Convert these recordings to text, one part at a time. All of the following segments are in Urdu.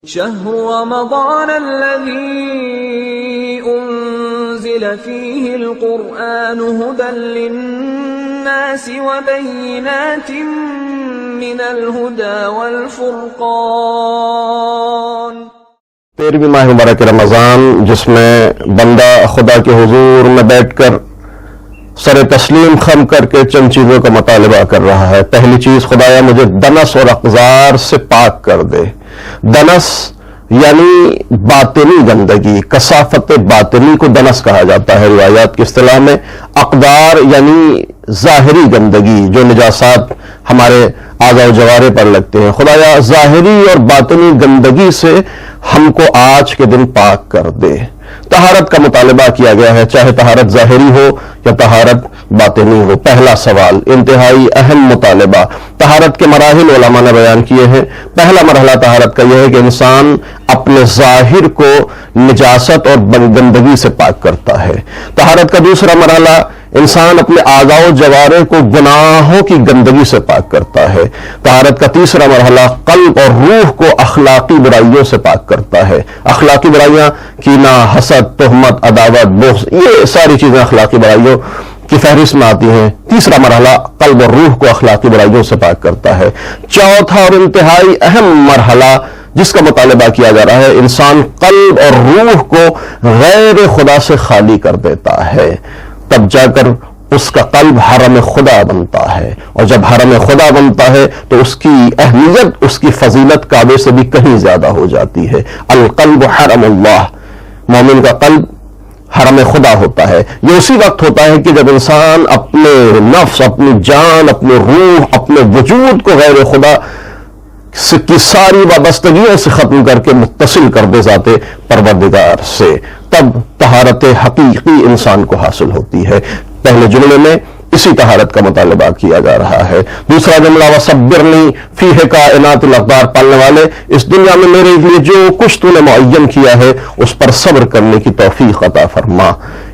شهر رمضان الذي أنزل فيه القرآن هدى للناس وبينات من الهدى والفرقان 13ویں ماہ مبارک رمضان، جس میں بندہ خدا کے حضور میں بیٹھ کر سر تسلیم خم کر کے چند چیزوں کا مطالبہ کر رہا ہے۔ پہلی چیز، خدایا مجھے دنس اور اقذار سے پاک کر دے۔ دنس یعنی باطنی گندگی، کثافت باطنی کو دنس کہا جاتا ہے روایات کی اصطلاح میں۔ اقدار یعنی ظاہری گندگی، جو نجاسات ہمارے اعضاء و جوارح پر لگتے ہیں۔ خدایا ظاہری اور باطنی گندگی سے ہم کو آج کے دن پاک کر دے۔ طہارت کا مطالبہ کیا گیا ہے، چاہے طہارت ظاہری ہو یا طہارت باطنی ہو۔ پہلا سوال، انتہائی اہم مطالبہ۔ طہارت کے مراحل علماء نے بیان کیے ہیں۔ پہلا مرحلہ طہارت کا یہ ہے کہ انسان اپنے ظاہر کو نجاست اور گندگی سے پاک کرتا ہے۔ طہارت کا دوسرا مرحلہ، انسان اپنے اعضاء و جوارح کو گناہوں کی گندگی سے پاک کرتا ہے۔ طہارت کا تیسرا مرحلہ، قلب اور روح کو اخلاقی برائیوں سے پاک کرتا ہے۔ اخلاقی برائیاں کینہ، حسد، تہمت، عداوت، بغض، یہ ساری چیزیں اخلاقی برائیوں کی فہرست میں آتی ہیں۔ تیسرا مرحلہ قلب اور روح کو اخلاقی برائیوں سے پاک کرتا ہے۔ چوتھا اور انتہائی اہم مرحلہ جس کا مطالبہ کیا جا رہا ہے، انسان قلب اور روح کو غیر خدا سے خالی کر دیتا ہے، تب جا کر اس کا قلب حرم خدا بنتا ہے، اور جب حرم خدا بنتا ہے تو اس کی اہمیت، اس کی فضیلت کعبے سے بھی کہیں زیادہ ہو جاتی ہے۔ القلب حرم اللہ، مومن کا قلب حرم خدا ہوتا ہے۔ یہ اسی وقت ہوتا ہے کہ جب انسان اپنے نفس، اپنی جان، اپنے روح، اپنے وجود کو غیر خدا کی ساری وابستگیوں سے ختم کر کے متصل کر دے ذات پروردگار سے، تب طہارت حقیقی انسان کو حاصل ہوتی ہے۔ پہلے جملے میں اسی طہارت کا مطالبہ کیا جا رہا ہے۔ دوسرا جملہ، وَصَبِّرْنِي فِيهِ کائنات الاقدار، پالنے والے اس دنیا میں میرے لیے جو کچھ تو نے معین کیا ہے اس پر صبر کرنے کی توفیق عطا فرما۔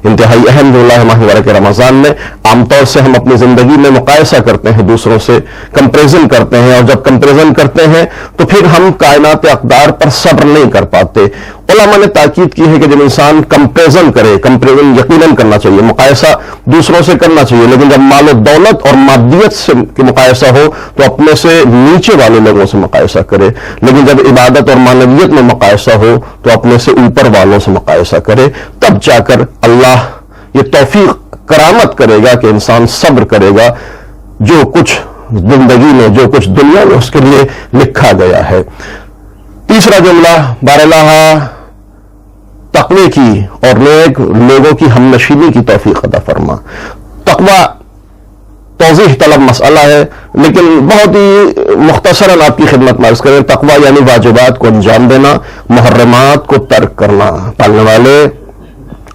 انتہائی اہم جملہ ہے ماہ مبارک رمضان میں۔ عام طور سے ہم اپنی زندگی میں مقایسہ کرتے ہیں، دوسروں سے کمپیریزن کرتے ہیں، اور جب کمپیریزن کرتے ہیں تو پھر ہم کائنات اقدار پر صبر نہیں کر پاتے۔ علماء نے تاکید کی ہے کہ جب انسان کمپیریزن کرے، کمپیریزن یقیناً کرنا چاہیے، مقایسہ دوسروں سے کرنا چاہیے، لیکن جب مال و دولت اور مادیت سے مقایسہ ہو تو اپنے سے نیچے والے لوگوں سے مقایسہ کرے، لیکن جب عبادت اور معنویت میں مقایسہ ہو تو اپنے سے اوپر والوں سے مقایسہ کرے، تب جا کر اللہ یہ توفیق کرامت کرے گا کہ انسان صبر کرے گا جو کچھ زندگی میں، جو کچھ دنیا میں اس کے لیے لکھا گیا ہے۔ تیسرا جملہ، باراللہ تقوی کی اور نیک لوگوں کی ہم نشینی کی توفیق عطا فرما۔ تقوی توضیح طلب مسئلہ ہے، لیکن بہت ہی مختصراً آپ کی خدمت میں عرض کریں۔ تقوی یعنی واجبات کو انجام دینا، محرمات کو ترک کرنا۔ پالنے والے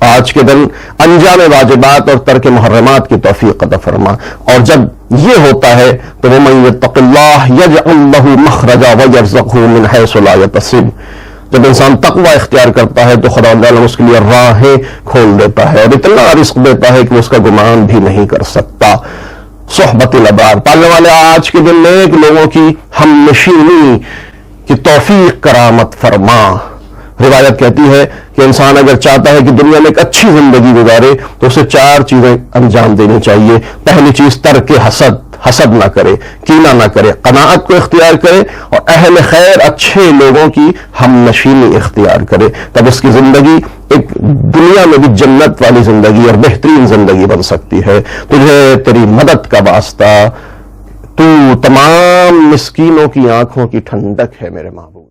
آج کے دن انجام واجبات اور ترک محرمات کی توفیق عطا فرما، اور جب یہ ہوتا ہے تو وَمَن يَتَّقِ اللَّهَ يَجْعَلْ لَهُ مَخْرَجًا وَيَرْزُقْهُ مِنْ حَيْثُ لَا يَحْتَسِبُ۔ جب انسان تقوی اختیار کرتا ہے تو خدا تعالیٰ اس کے لیے راہیں کھول دیتا ہے اور اتنا رزق دیتا ہے کہ اس کا گمان بھی نہیں کر سکتا۔ صحبت الابرار، پالنے والے آج کے دن نیک لوگوں کی ہم نشینی کی توفیق کرامت فرما۔ روایت کہتی ہے کہ انسان اگر چاہتا ہے کہ دنیا میں ایک اچھی زندگی گزارے تو اسے 4 چیزیں انجام دینی چاہیے۔ پہلی چیز، ترک حسد نہ کرے، کینہ نہ کرے، قناعت کو اختیار کرے، اور اہل خیر اچھے لوگوں کی ہم نشینی اختیار کرے، تب اس کی زندگی ایک دنیا میں بھی جنت والی زندگی اور بہترین زندگی بن سکتی ہے۔ تجھے تیری مدد کا واسطہ، تو تمام مسکینوں کی آنکھوں کی ٹھنڈک ہے میرے محبوب۔